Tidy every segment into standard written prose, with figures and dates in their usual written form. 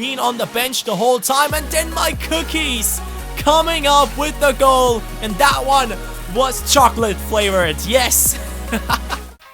been on the bench the whole time, and then my cookies coming up with the goal, and that one was chocolate flavored. Yes.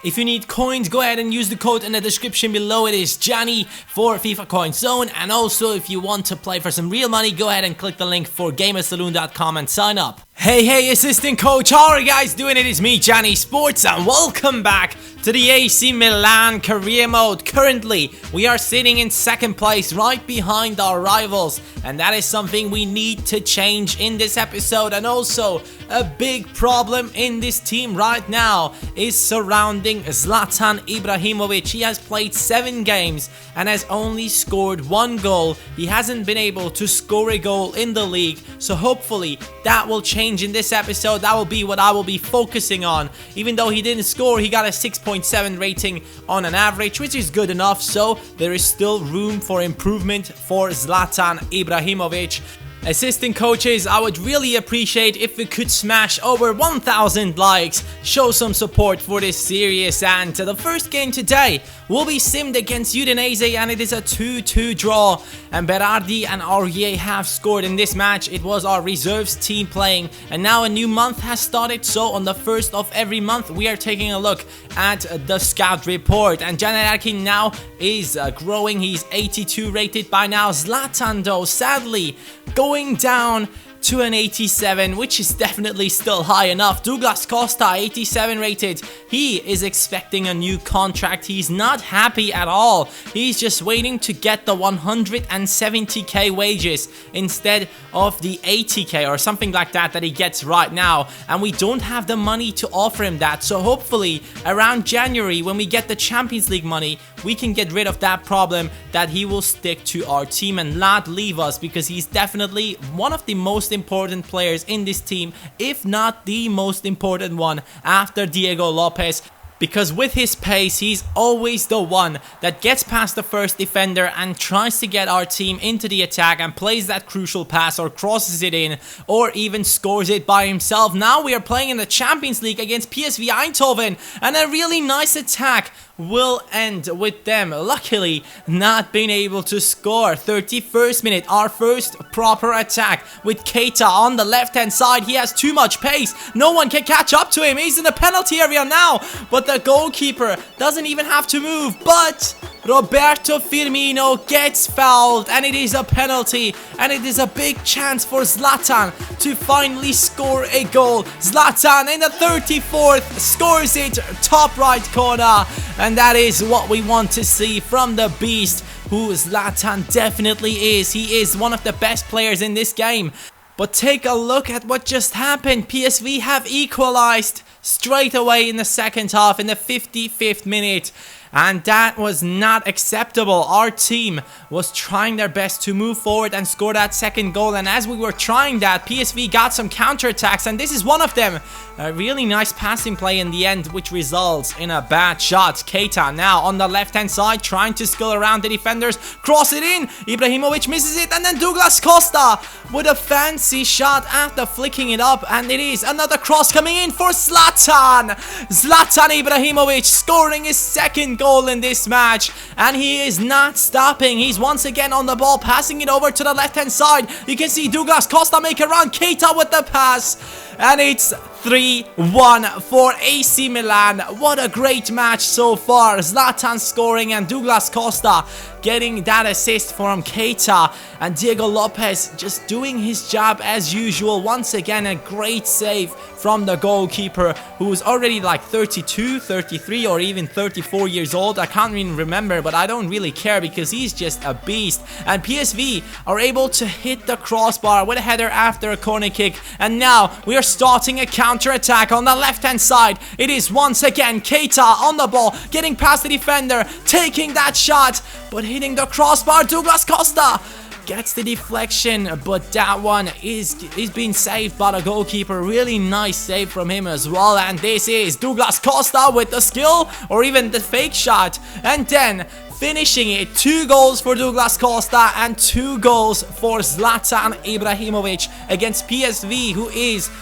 If you need coins, go ahead and use the code in the description below. It is Johnny for FIFA Coin Zone. And also, if you want to play for some real money, go ahead and click the link for gamersaloon.com and sign up. Hey, assistant coach, how are you guys doing? It is me, Johnny Sports, and welcome back to the AC Milan career mode. Currently, we are sitting in second place right behind our rivals, and that is something we need to change in this episode. And also, a big problem in this team right now is surrounding ZLATAN Ibrahimovic. He has played 7 games and has only scored 1 goal. He hasn't been able to score a goal in the league, so hopefully that will change in this episode. That will be what I will be focusing on. Even though he didn't score, he got a 6.7 rating on an average, which is good enough, so there is still room for improvement for ZLATAN Ibrahimovic. Assistant coaches, I would really appreciate if we could smash over 1,000 likes, show some support for this series, and the first game today will be simmed against Udinese, and it is a 2-2 draw, and Berardi and Aurier have scored in this match. It was our reserves team playing, and now a new month has started, so on the first of every month we are taking a look at the scout report, and Janarkin now is growing. He's 82 rated by now. ZLATAN though, sadly, going down to an 87, which is definitely still high enough. Douglas Costa, 87 rated. He is expecting a new contract. He's not happy at all. He's just waiting to get the 170k wages instead of the 80k or something like that he gets right now. And we don't have the money to offer him that. So hopefully around January, when we get the Champions League money, we can get rid of that problem, that he will stick to our team and not leave us, because he's definitely one of the most important players in this team, if not the most important one after Diego Lopez. Because with his pace, he's always the one that gets past the first defender and tries to get our team into the attack and plays that crucial pass or crosses it in or even scores it by himself. Now we are playing in the Champions League against PSV Eindhoven, and a really nice attack will end with them luckily not being able to score. 31st minute, our first proper attack with Keita on the left hand side. He has too much pace, no one can catch up to him. He's in the penalty area now, but the goalkeeper doesn't even have to move. But Roberto Firmino gets fouled, and it is a penalty, and it is a big chance for ZLATAN to finally score a goal. ZLATAN in the 34th scores it, top right corner, and that is what we want to see from the beast, who ZLATAN definitely is. He is one of the best players in this game. But take a look at what just happened. PSV have equalized straight away in the second half in the 55th minute. And that was not acceptable. Our team was trying their best to move forward and score that second goal. And as we were trying that, PSV got some counterattacks, and this is one of them. A really nice passing play in the end, which results in a bad shot. Keita now on the left-hand side, trying to skill around the defenders. Cross it in. Ibrahimovic misses it, and then Douglas Costa with a fancy shot after flicking it up. And it is another cross coming in for ZLATAN. ZLATAN Ibrahimovic scoring his second goal in this match, and he is not stopping. He's once again on the ball, passing it over to the left hand side. You can see Douglas Costa make a run, Keita with the pass, and it's 3-1 for AC Milan. What a great match so far. ZLATAN scoring and Douglas Costa getting that assist from Keita, and Diego Lopez just doing his job as usual. Once again, a great save from the goalkeeper, who is already like 32, 33 or even 34 years old. I can't even remember, but I don't really care because he's just a beast. And PSV are able to hit the crossbar with a header after a corner kick, and now we are starting a counter-attack on the left-hand side. It is once again Keita on the ball, getting past the defender, taking that shot, but hitting the crossbar. Douglas Costa gets the deflection, but that one is being saved by the goalkeeper. Really nice save from him as well. And this is Douglas Costa with the skill or even the fake shot. And then finishing it. 2 goals for Douglas Costa and 2 goals for Zlatan Ibrahimovic against PSV,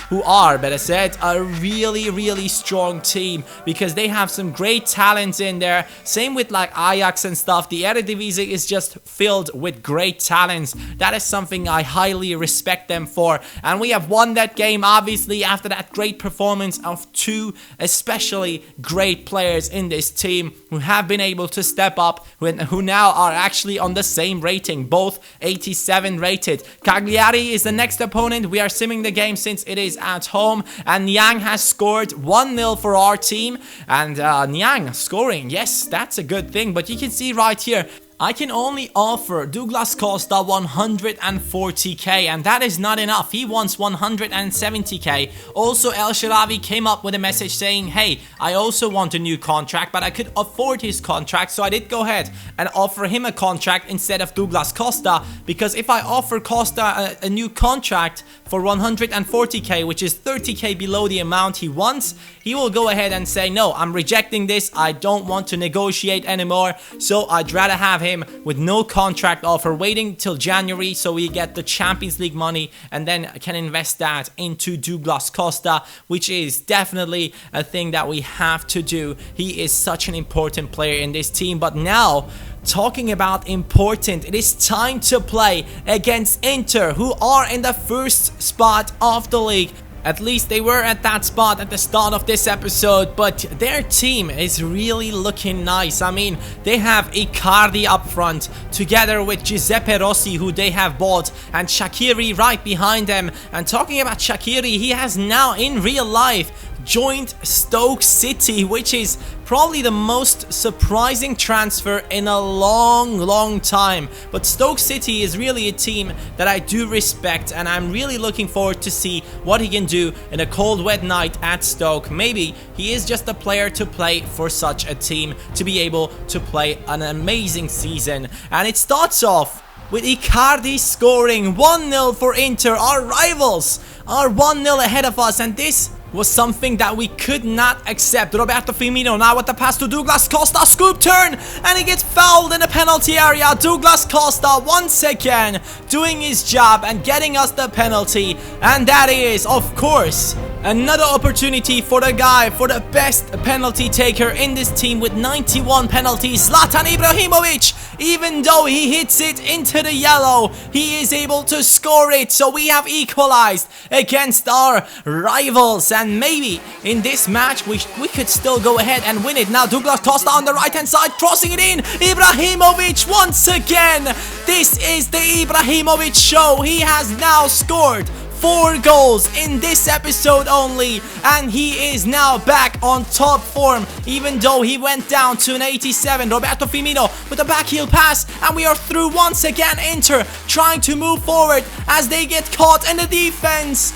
who are, better said, a really strong team, because they have some great talents in there. Same with like Ajax and stuff. The Eredivisie is just filled with great talents. That is something I highly respect them for, and we have won that game obviously after that great performance of 2 especially great players in this team who have been able to step up, who now are actually on the same rating, both 87 rated. Cagliari is the next opponent. We are simming the game since it is at home, and Niang has scored 1-0 for our team, and Niang scoring, yes, that's a good thing, but you can see right here, I can only offer Douglas Costa 140k, and that is not enough. He wants 170k. Also, El Sharawi came up with a message saying, hey, I also want a new contract, but I could afford his contract, so I did go ahead and offer him a contract instead of Douglas Costa, because if I offer Costa a new contract for 140k, which is 30k below the amount he wants, he will go ahead and say, no, I'm rejecting this, I don't want to negotiate anymore, so I'd rather have him with no contract offer, waiting till January so we get the Champions League money and then can invest that into Douglas Costa, which is definitely a thing that we have to do. He is such an important player in this team. But now, talking about important, it is time to play against Inter, who are in the first spot of the league. At least they were at that spot at the start of this episode, but their team is really looking nice. I mean, they have Icardi up front, together with Giuseppe Rossi, who they have bought, and Shaqiri right behind them. And talking about Shaqiri, he has now in real life joined Stoke City, which is probably the most surprising transfer in a long time. But Stoke City is really a team that I do respect, and I'm really looking forward to see what he can do in a cold wet night at Stoke. Maybe he is just a player to play for such a team, to be able to play an amazing season. And it starts off with Icardi scoring 1-0 for Inter. Our rivals are 1-0 ahead of us, and this was something that we could not accept. Roberto Firmino now with the pass to Douglas Costa, scoop turn, and he gets fouled in the penalty area. Douglas Costa once again doing his job and getting us the penalty, and that is, of course, another opportunity for the guy, for the best penalty taker in this team with 91 penalties, Zlatan Ibrahimovic. Even though he hits it into the yellow, he is able to score it. So we have equalized against our rivals, and maybe in this match we could still go ahead and win it. Now Douglas Costa on the right hand side, crossing it in. Ibrahimovic once again. This is the Ibrahimovic show. He has now scored 4 goals in this episode only, and he is now back on top form, even though he went down to an 87. Roberto Firmino with a backheel pass, and we are through once again. Inter trying to move forward as they get caught in the defense.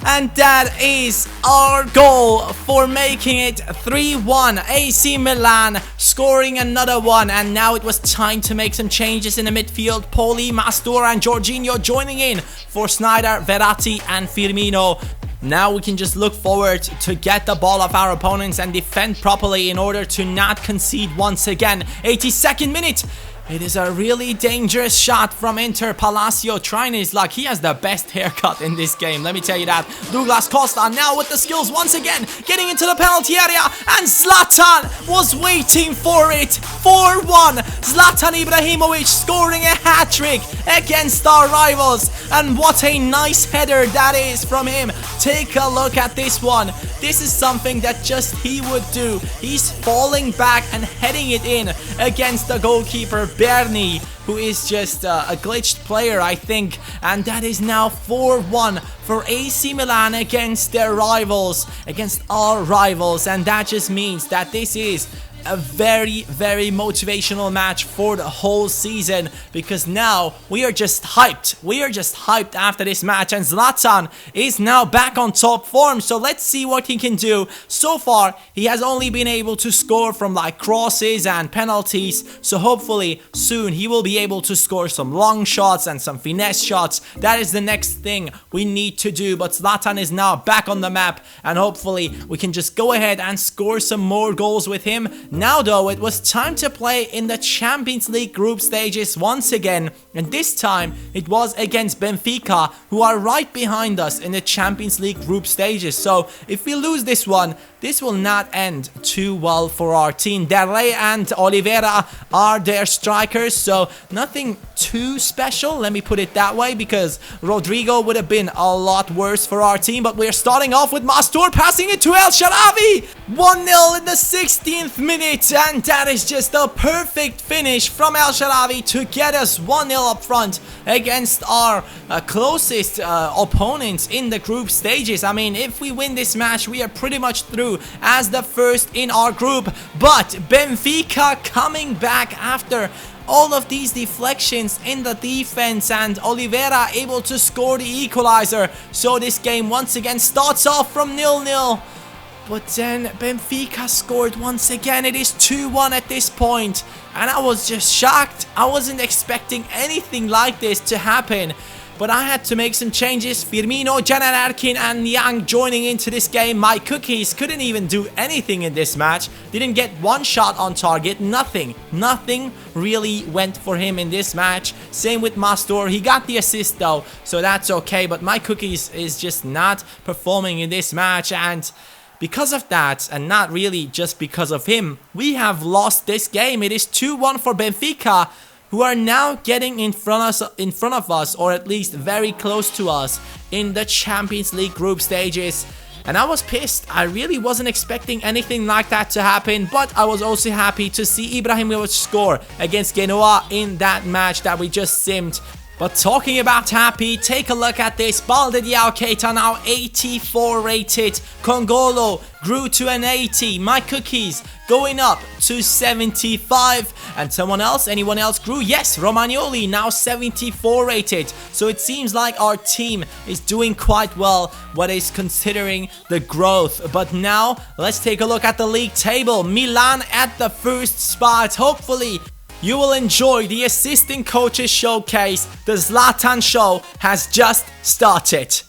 And that is our goal for making it 3-1. AC Milan scoring another one. And now it was time to make some changes in the midfield. Poli, Mastura and Jorginho joining in for Sneijder, Verratti and Firmino. Now we can just look forward to get the ball off our opponents and defend properly in order to not concede once again. 82nd minute. It is a really dangerous shot from Inter. Palacio trying his luck. He has the best haircut in this game, let me tell you that. Douglas Costa now with the skills once again, getting into the penalty area, and Zlatan was waiting for it. 4-1. Zlatan Ibrahimovic scoring a hat-trick against our rivals, and what a nice header that is from him. Take a look at this one. This is something that just he would do. He's falling back and heading it in against the goalkeeper Berni, who is just a glitched player, I think. And that is now 4-1 for AC Milan against their rivals, against our rivals. And that just means that this is a very motivational match for the whole season, because now we are just hyped. We are just hyped after this match, and Zlatan is now back on top form. So let's see what he can do. So far he has only been able to score from like crosses and penalties, so hopefully soon he will be able to score some long shots and some finesse shots. That is the next thing we need to do. But Zlatan is now back on the map, and hopefully we can just go ahead and score some more goals with him. Now though, it was time to play in the Champions League group stages once again, and this time it was against Benfica, who are right behind us in the Champions League group stages. So if we lose this one, this will not end too well for our team. Derlei and Oliveira are their strikers, so nothing too special, let me put it that way, because Rodrigo would have been a lot worse for our team. But we're starting off with Mastur passing it to El Shaarawy. 1-0 in the 16th minute, and that is just a perfect finish from El Shaarawy to get us 1-0 up front against our closest opponents in the group stages. I mean, if we win this match, we are pretty much through as the first in our group. But Benfica coming back after all of these deflections in the defense, and Oliveira able to score the equalizer. So this game once again starts off from 0-0. But then Benfica scored once again. It is 2-1 at this point, and I was just shocked. I wasn't expecting anything like this to happen. But I had to make some changes. Firmino, Caner Erkin and Yang joining into this game. My cookies couldn't even do anything in this match. Didn't get one shot on target. Nothing really went for him in this match. Same with Mastur. He got the assist though, so that's okay. But my cookies is just not performing in this match, and because of that, and not really just because of him, we have lost this game. It is 2-1 for Benfica, who are now getting in front of us, or at least very close to us, in the Champions League group stages. And I was pissed. I really wasn't expecting anything like that to happen, but I was also happy to see Ibrahimovic score against Genoa in that match that we just simmed. But talking about happy, take a look at this. Balde Diao Keita now 84 rated. Kongolo grew to an 80. My cookies going up to 75. And anyone else grew? Yes, Romagnoli now 74 rated. So it seems like our team is doing quite well, what is considering the growth. But now let's take a look at the league table. Milan at the first spot. Hopefully you will enjoy the assistant coaches showcase. The ZLATAN show has just started.